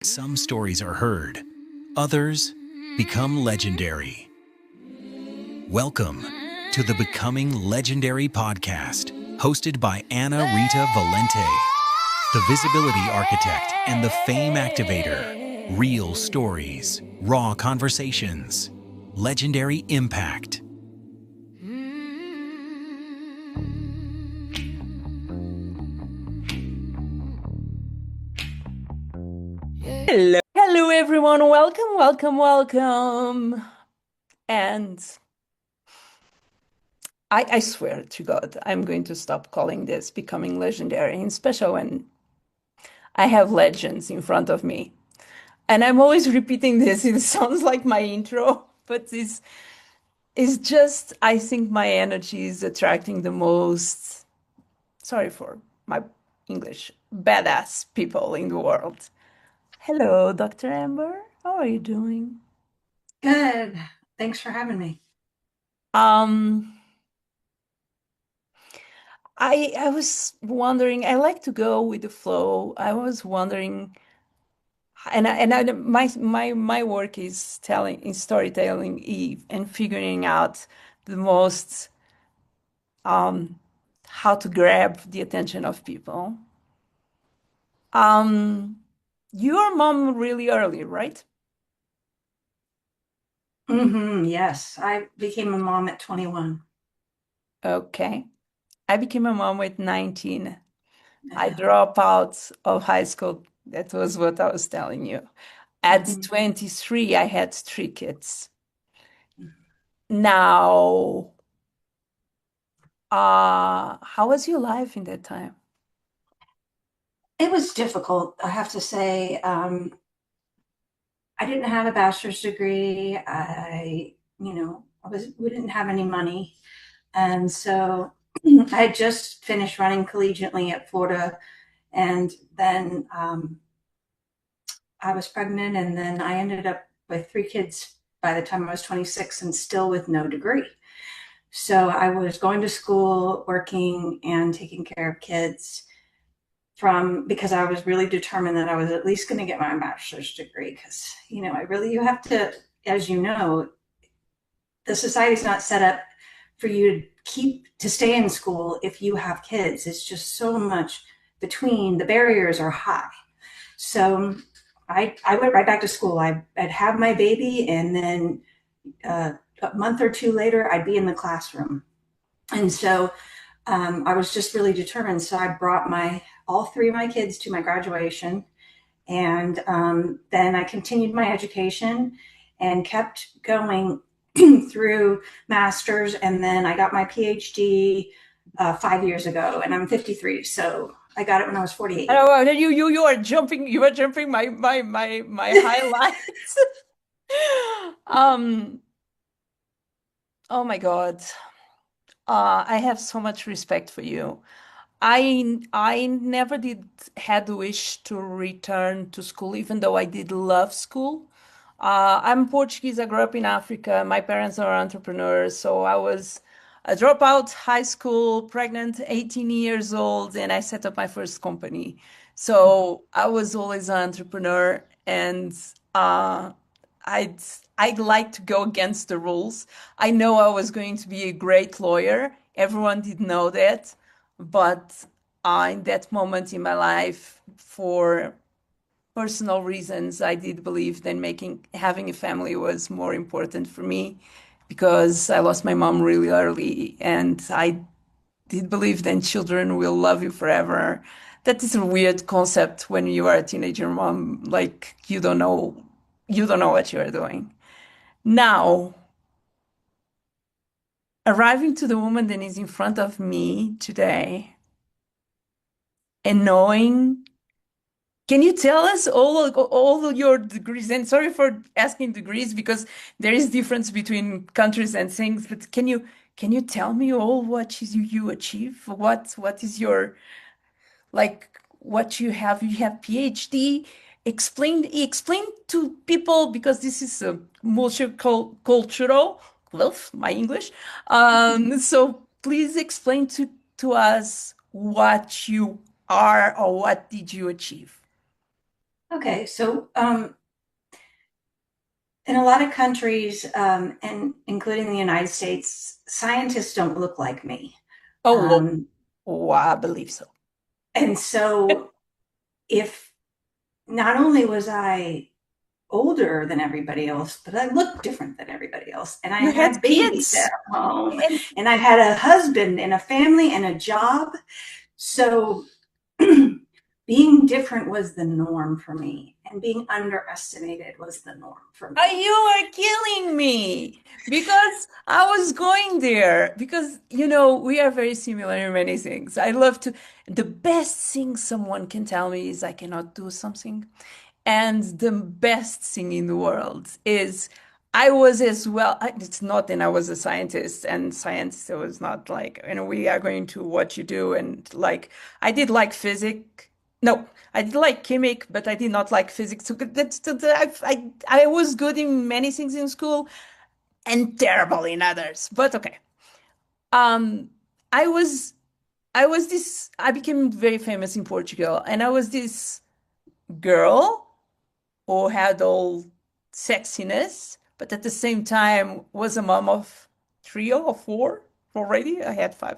Some stories are heard, others become legendary. Welcome to the Becoming Legendary podcast, hosted by Rita Valente, the visibility architect and the fame activator. Real stories, raw conversations, legendary impact. Hello everyone. Welcome. And I swear to God, I'm going to stop calling this becoming legendary, and especially when I have legends in front of me. And I'm always repeating this. It sounds like my intro, but it's just, I think my energy is attracting the most, sorry for my English, badass people in the world. Hello, Dr. Amber. How are you doing? Good. Thanks for having me. Um, I was wondering, I like to go with the flow. I was wondering, my work is telling in storytelling Eve and figuring out the most um how to grab the attention of people. Um, your mom really early, right? Yes, I became a mom at 21. Okay. I became a mom with 19. I Yeah. dropped out of high school. That was what I was telling you. At Mhm. 23, I had three kids. Now, how was your life in that time? It was difficult, I have to say. I didn't have a bachelor's degree. We didn't have any money. And so I had just finished running collegiately at Florida. And then I was pregnant. And then I ended up with three kids by the time I was 26 and still with no degree. So I was going to school, working, and taking care of kids from because I was really determined that I was at least going to get my bachelor's degree. Because, you have to, as you know, the society's not set up for you to stay in school if you have kids. It's just so much between, the barriers are high. So I went right back to school. I'd have my baby, and then a month or two later, I'd be in the classroom. And so I was just really determined. So I brought my all three of my kids to my graduation, and then I continued my education and kept going through masters, and then I got my PhD 5 years ago, and I'm 53, so I got it when I was 48. Oh, you are jumping my highlights. Um, oh my God. I have so much respect for you. I never did had the wish to return to school, even though I did love school. I'm Portuguese. I grew up in Africa. My parents are entrepreneurs, so I was a dropout high school, pregnant, 18 years old, and I set up my first company. So I was always an entrepreneur, and I'd I'd like to go against the rules. I know I was going to be a great lawyer. Everyone did know that, but in that moment in my life, for personal reasons, I did believe that making having a family was more important for me because I lost my mom really early, and I did believe that children will love you forever. That is a weird concept when you are a teenager mom, like you don't know what you are doing. Now, arriving to the woman that is in front of me today and knowing, can you tell us all of your degrees? And sorry for asking degrees because there is difference between countries and things, but can you tell me all what you achieve? What is your like what you have? You have PhD. Explain to people because this is a multicultural, well, my English. So please explain to us what you are or what did you achieve. Okay, so in a lot of countries, and including the United States, scientists don't look like me. Oh, Um, oh, I believe so. and so, if not only was I older than everybody else, but I looked different than everybody else, and I You had had babies kids, at home, and and I had a husband and a family and a job. So being different was the norm for me, and being underestimated was the norm for me. you are killing me because I was going there because we are very similar in many things. I love to. The best thing someone can tell me is I cannot do something. And the best thing in the world is I was as well. It's not that I was a scientist, and science was not like, we are going to what you do. And like, I did like physics. No, I did like chemic, but I did not like physics. So I was good in many things in school and terrible in others. But okay. Um, I was, I became very famous in Portugal, and I was this girl who had all sexiness, but at the same time was a mom of three or four already. I had five.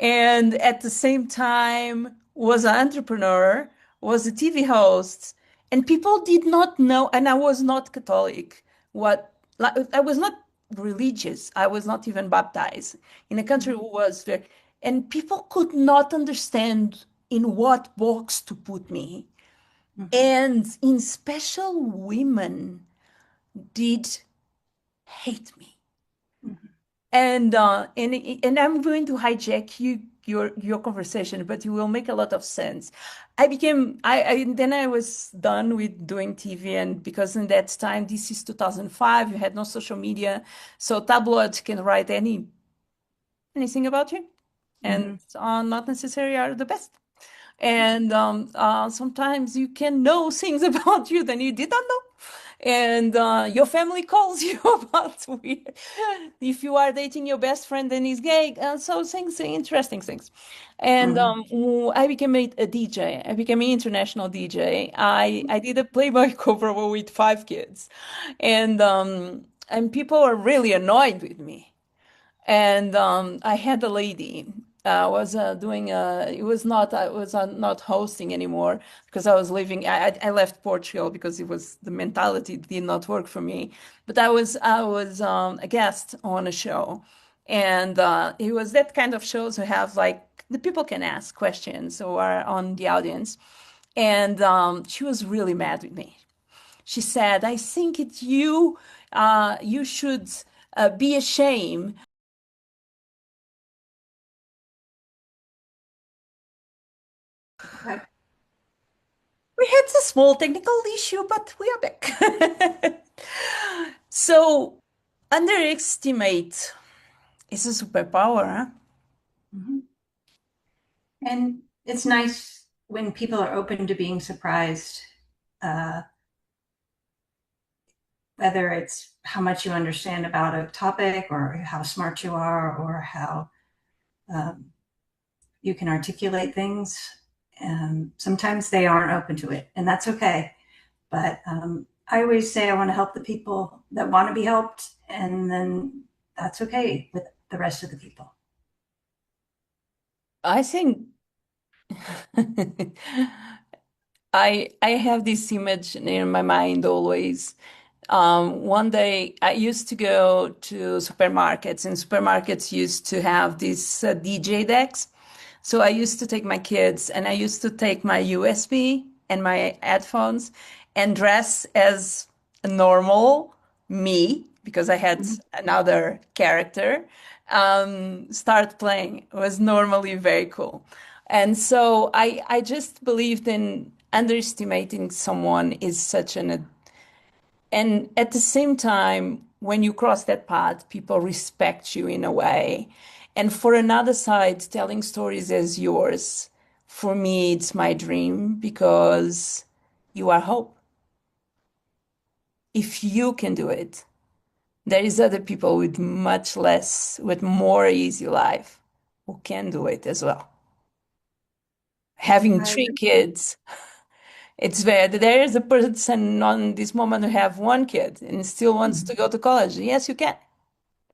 And at the same time was an entrepreneur, was a TV host, and people did not know, and I was not Catholic. What like, I was not religious. I was not even baptized in a country who was very, and people could not understand in what box to put me. Mhm, And in special, women did hate me. mhm, And I'm going to hijack your conversation, but it will make a lot of sense. Then I was done with doing TV, and because in that time, this is 2005, you had no social media, so tabloids can write anything about you, and mhm, not necessarily are the best. And sometimes you can know things about you that you did not know. And your family calls you about weird. If you are dating your best friend and he's gay, so things, interesting things. And mhm. I became a DJ. I became an international DJ. I did a Playboy cover with five kids, and people are really annoyed with me. And I had a lady was doing it was not I was not hosting anymore because I was leaving. I left Portugal because it was the mentality did not work for me. But I was a guest on a show, and it was that kind of shows who have like the people can ask questions or are on the audience. And she was really mad with me. She said, "I think it's you. You should be ashamed." Okay. We had a small technical issue, but we are back. So, underestimate is a superpower, huh? Mhm. And it's nice when people are open to being surprised, uh, whether it's how much you understand about a topic or how smart you are or how um, you can articulate things. Sometimes they aren't open to it, and that's okay. But I always say I want to help the people that want to be helped, and then that's okay with the rest of the people. I think I have this image in my mind always. One day I used to go to supermarkets, and supermarkets used to have these DJ decks. So I used to take my kids and I used to take my USB and my headphones and dress as a normal me because I had Mhm. another character. Start playing. It was normally very cool. And so I just believed in underestimating someone is such an and at the same time, when you cross that path, people respect you in a way. And for another side, telling stories as yours, for me, it's my dream because you are hope. If you can do it, there is other people with much less, with more easy life who can do it as well. Having I three agree. kids It's very, there is a person on this moment who have one kid and still wants to go to college. Yes, you can.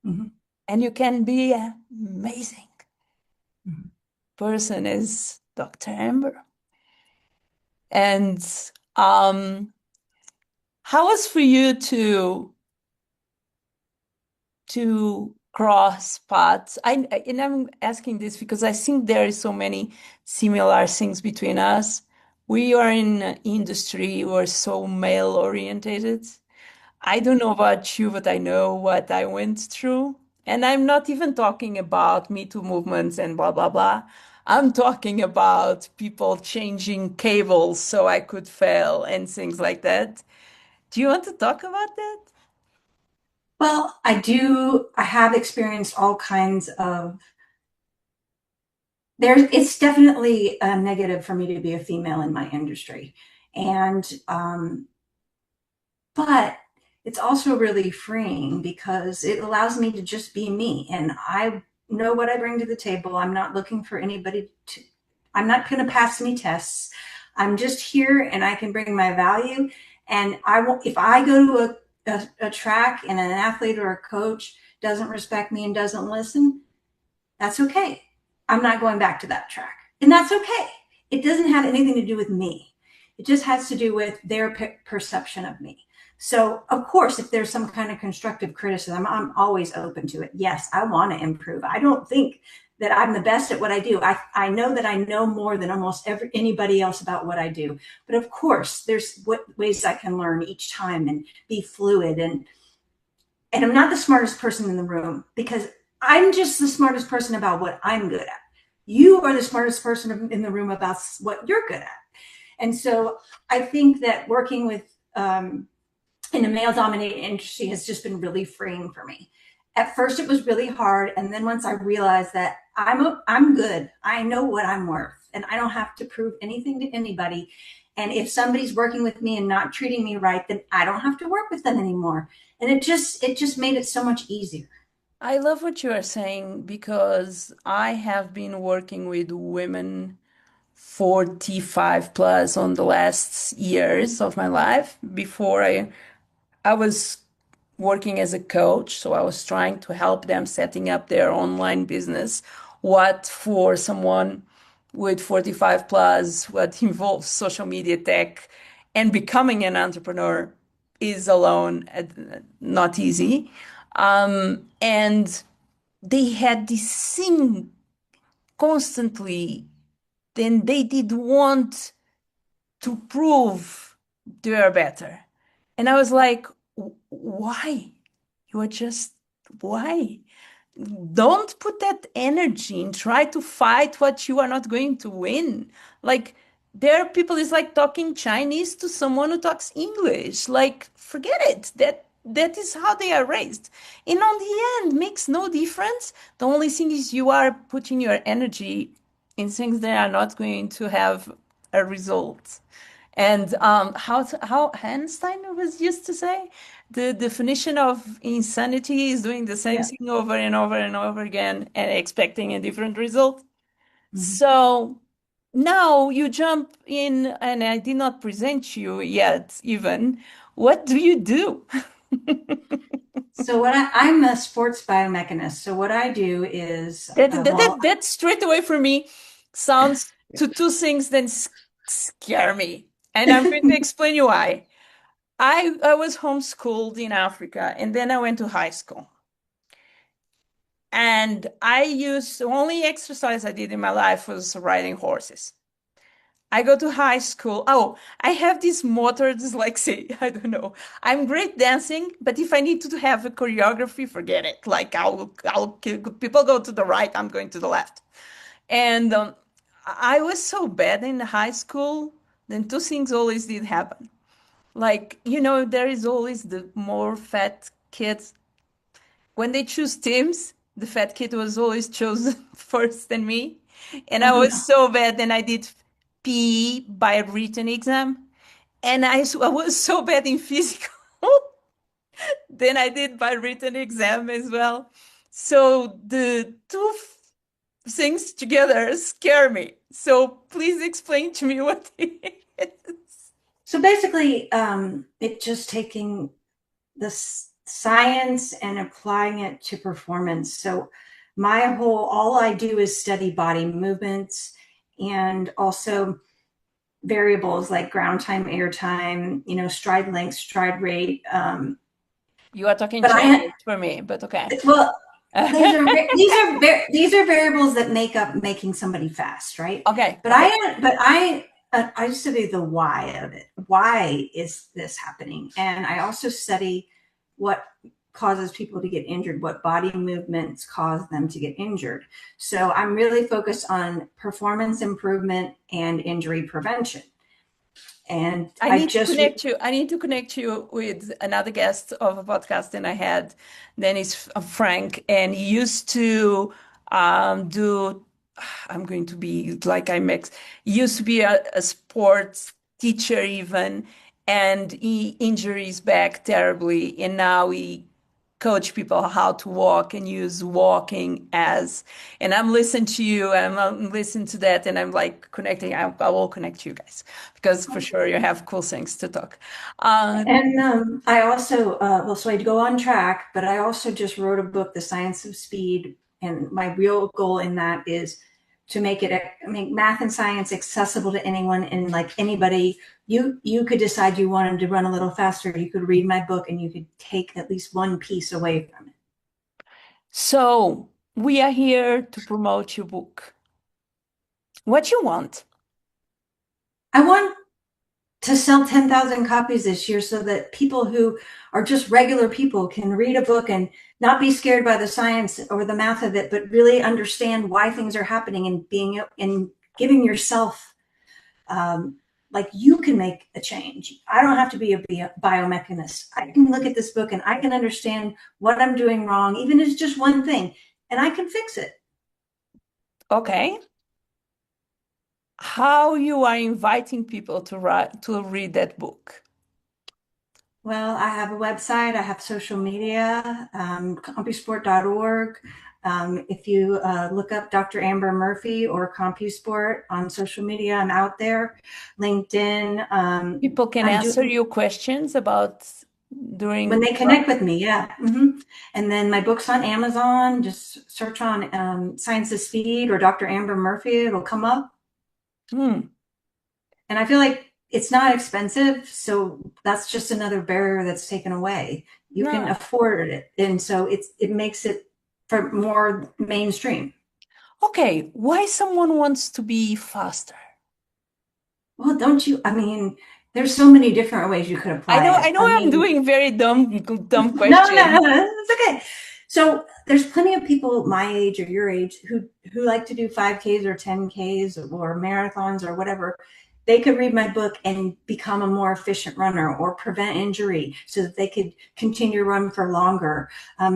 Mhm. And you can be an amazing Mhm. person as Dr. Amber. And um, how was for you to cross paths? And I'm asking this because I think there is so many similar things between us. We are in an industry, we're so male orientated. I don't know about you, but I know what I went through. And I'm not even talking about Me Too movements and blah, blah, blah. I'm talking about people changing cables so I could fail and things like that. Do you want to talk about that? Well, I do. I have experienced all kinds of it's definitely a negative for me to be a female in my industry. And, but it's also really freeing because it allows me to just be me. And I know what I bring to the table. I'm not looking for anybody to, I'm not going to pass any tests. I'm just here and I can bring my value. And I won't, if I go to a track and an athlete or a coach doesn't respect me and doesn't listen, that's okay. I'm not going back to that track. And that's okay. It doesn't have anything to do with me. It just has to do with their perception of me. So, of course, if there's some kind of constructive criticism, I'm always open to it. Yes, I want to improve. I don't think that I'm the best at what I do. I know that I know more than almost anybody else about what I do. But of course, there's ways I can learn each time and be fluid. And I'm not the smartest person in the room because I'm just the smartest person about what I'm good at. You are the smartest person in the room about what you're good at. And so I think that working with in a male dominated industry has just been really freeing for me. At first it was really hard, and then once I realized that I'm good, I know what I'm worth, and I don't have to prove anything to anybody. And if somebody's working with me and not treating me right, then I don't have to work with them anymore. And it just made it so much easier. I love what you are saying because I have been working with women 45 plus on the last years of my life. Before I was working as a coach, so I was trying to help them setting up their online business. What for someone with 45 plus, what involves social media tech and becoming an entrepreneur is alone not easy. And they had this thing constantly, then they did want to prove they're better. And I was like, why? You are just, why? Don't put that energy and try to fight what you are not going to win. Like, there are people, it's like talking Chinese to someone who talks English. Like, forget it. That is how they are raised. And on the end, makes no difference. The only thing is you are putting your energy in things that are not going to have a result. And how Einstein was used to say, the definition of insanity is doing the same Yeah. thing over and over and over again and expecting a different result. Mhm. So now you jump in, and I did not present you yet, even. What do you do? So I'm a sports biomechanist. So what I do is, That straight away for me sounds to two things that scare me. And I'm going to explain you why. I was homeschooled in Africa and then I went to high school. And I used the only exercise I did in my life was riding horses. I go to high school. Oh, I have this motor dyslexia. I don't know. I'm great dancing, but if I need to have a choreography, forget it. Like people go to the right, I'm going to the left. And I was so bad in high school. Then two things always did happen. Like, there is always the more fat kids. When they choose teams, the fat kid was always chosen first than me. And I oh was no. so bad. Then I did PE by written exam. And I was so bad in physical. Then I did by written exam as well. So the two things together scare me. So please explain to me what it is. So basically, it's just taking the science and applying it to performance. So all I do is study body movements and also variables like ground time, air time, stride length, stride rate. You are talking But Chinese for me, but okay. well, these are variables that make up making somebody fast, right? Okay, But okay. I study the why of it. Why is this happening? And I also study what causes people to get injured, what body movements cause them to get injured. So I'm really focused on performance improvement and injury prevention. And I I need to just connect you. I need to connect you with another guest of a podcast that I had. Then is Frank, and he used to do. I'm going to be like I mix. He used to be a sports teacher even, and he injured his back terribly, and now he coach people how to walk and use walking as. And I'm listening to you, and I'm listening to that, and I'm like connecting. I will connect you guys because for sure you have cool things to talk. Uh, And I also, so I go on track, but I also just wrote a book, The Science of Speed. And my real goal in that is to make math and science accessible to anyone. And like anybody, you could decide you wanted to run a little faster. You could read my book and you could take at least one piece away from it. so we are here to promote your book. What you want? I want to sell 10,000 copies this year so that people who are just regular people can read a book and not be scared by the science or the math of it, but really understand why things are happening and giving yourself, like you can make a change. I don't have to be a biomechanist. I can look at this book and I can understand what I'm doing wrong, even if it's just one thing, and I can fix it. Okay. How you are inviting people to read that book? Well, I have a website, I have social media, CompuSport.org. If you look up Dr. Amber Murphy or CompuSport on social media, I'm out there. LinkedIn. People can I'm answer doing you questions about when during. they connect with me, yeah. And then my book's on Amazon. Just search on Science of Speed or Dr. Amber Murphy. It'll come up. Hmm. And I feel like it's not expensive, so that's just another barrier that's taken away. You can No. afford it, and so it makes it for more mainstream. Okay. Why someone wants to be faster? Well, don't you? I mean, there's so many different ways you could I apply know, it. I know I I'm mean, doing very dumb no, no, no, questions. no, it's okay. So there's plenty of people my age or your age who like to do 5Ks or 10Ks or marathons or whatever. They could read my book and become a more efficient runner or prevent injury so that they could continue to run for longer.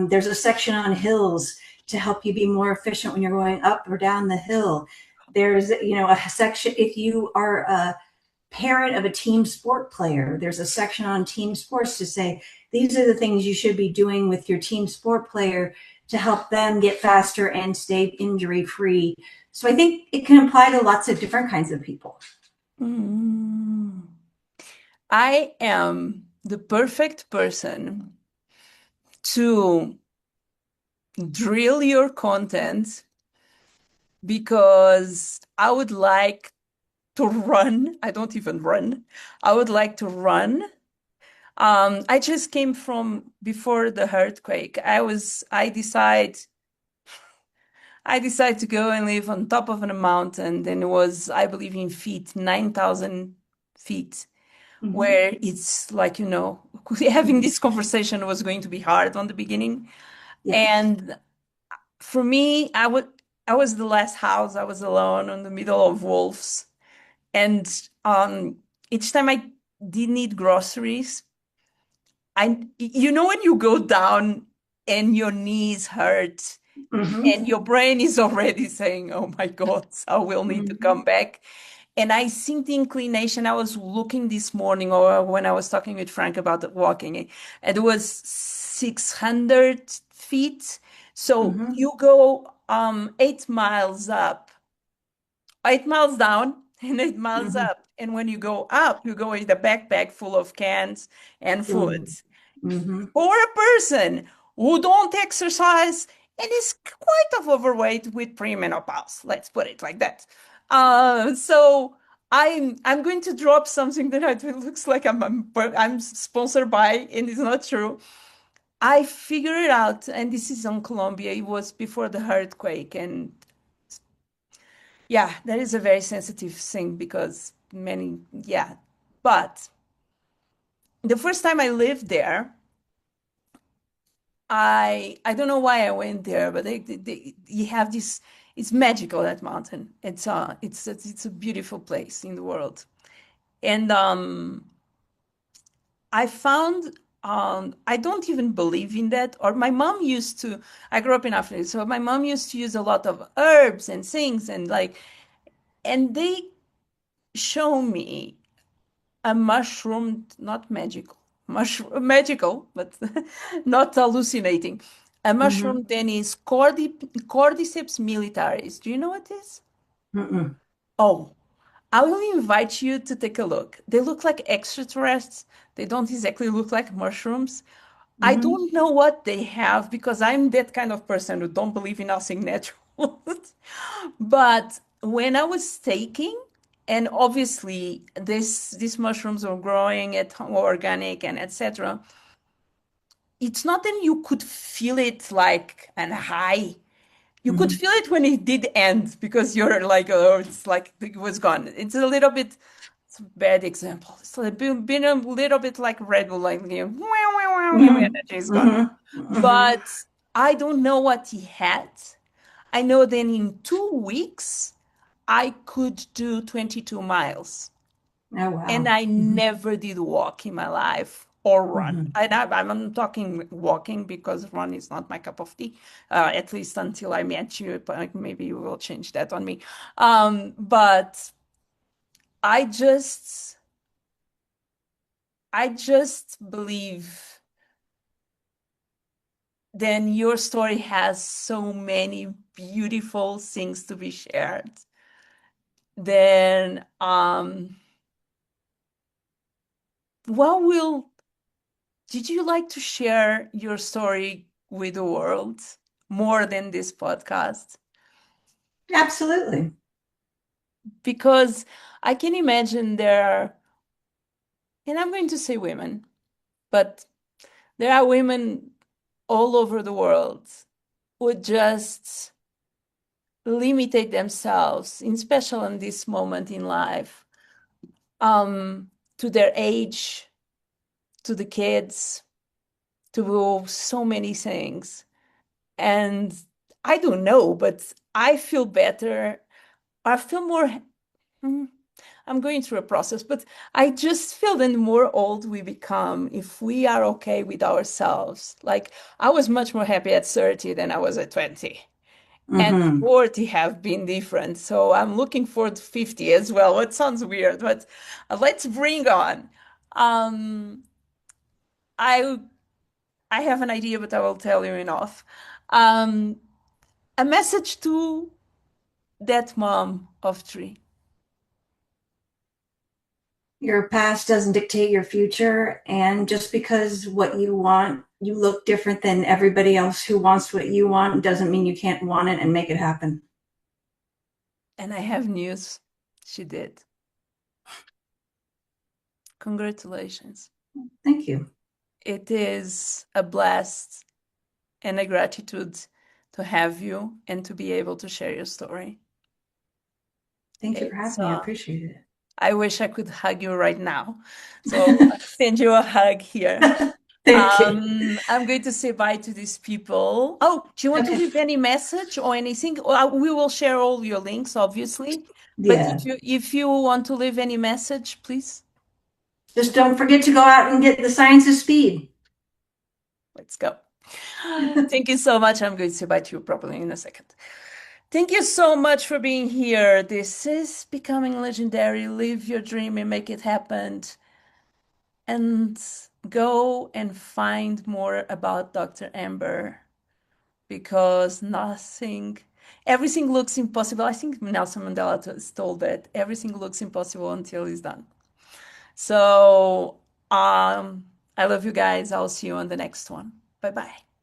There's a section on hills to help you be more efficient when you're going up or down the hill. There's, a section if you are a parent of a team sport player. There's a section on team sports to say, these are the things you should be doing with your team sport player to help them get faster and stay injury free. So I think it can apply to lots of different kinds of people. Mm. I am the perfect person to drill your content because I would like to run. I don't even run. I would like to run. I just came from before the earthquake. I decided to go and live on top of a mountain. Then it was, I believe in feet, 9,000 feet, Mm-hmm. where it's like, having this conversation was going to be hard on the beginning. Yes. And for me, I was the last house. I was alone in the middle of wolves. And each time I did need groceries, when you go down and your knees hurt Mm-hmm. and your brain is already saying, "Oh my God, I will need to Mm-hmm. come back." And I think the inclination, I was looking this morning or when I was talking with Frank about the walking, and it was 600 feet. So Mm-hmm. you go 8 miles up, 8 miles down, and 8 miles Hmm. up. And when you go up, you go with a backpack full of cans and food. Food. Hmm. For a person who don't exercise and is quite of overweight with premenopause, let's put it like that. So I'm going to drop something that looks like I'm sponsored by, and it's not true. I figured it out, and this is on Colombia. It was before the earthquake, and yeah, that is a very sensitive thing because many, yeah. But the first time I lived there, I don't know why I went there, but you have this. It's magical, that mountain. It's a beautiful place in the world, and I found I don't even believe in that. Or my mom used to. I grew up in Africa, so my mom used to use a lot of herbs and things, and like, and they show me a mushroom, not magical, mushroom magical, but not hallucinating. A Hmm. mushroom then is Cordyceps militaris. Do you know what it is? Mm-mm. Oh, I will invite you to take a look. They look like extraterrestrials. They don't exactly look like mushrooms. I Hmm. don't know what they have because I'm that kind of person who don't believe in nothing natural. But when I was taking, and obviously these mushrooms are growing at organic and etc. It's not that you could feel it like an high. You could Hmm. feel it when it did end because you're like, oh, it's like it was gone. It's a little bit, it's a bad example. It's like been a little bit like Red Bull, like Hmm. energy is gone. Hmm. Hmm. But I don't know what he had. I know then in 2 weeks, I could do 22 miles. Oh And wow. I Hmm. never did walk in my life or run. Hmm. I'm talking walking because run is not my cup of tea, at least until I met you. But maybe you will change that on me. But I just, I just believe then your story has so many beautiful things to be shared. Then, what will did you like to share your story with the world more than this podcast? Absolutely. Because I can imagine there are, and I'm going to say women, but there are women all over the world who just limitate themselves, in special in this moment in life, to their age, to the kids, to so many things. And I don't know, but I feel better. I feel more, hmm, I'm going through a process, but I just feel the more old we become, if we are okay with ourselves. Like I was much more happy at 30 than I was at 20. And Hmm. 40 have been different. So I'm looking for 50 as well. It sounds weird, but let's bring on. Um, I I have an idea, but I will tell you enough. Um, a message to that mom of three. Your past doesn't dictate your future, and just because what you want, you look different than everybody else who wants what you want, doesn't mean you can't want it and make it happen. And I have news. She did. Congratulations. Thank you. It is a blast and a gratitude to have you and to be able to share your story. Thank you for It's having me. I appreciate I wish I could hug you right now. So I'll send you a hug here. it. Thank you. I'm going to say bye to these people. Oh, do you want to Okay. leave any message or anything? We will share all your links, obviously. But Yeah. if you want to leave any message, please, Just don't forget to go out and get the science of speed. let's go. Thank you so much. I'm going to say bye to you properly in a second. Thank you so much for being here. This is Becoming Legendary. Live your dream and make it happen. And go and find more about Dr. Amber because nothing Everything looks impossible. I think Nelson Mandela told that everything looks impossible until it's done. So, I love you guys. I'll see you on the next one. Bye bye.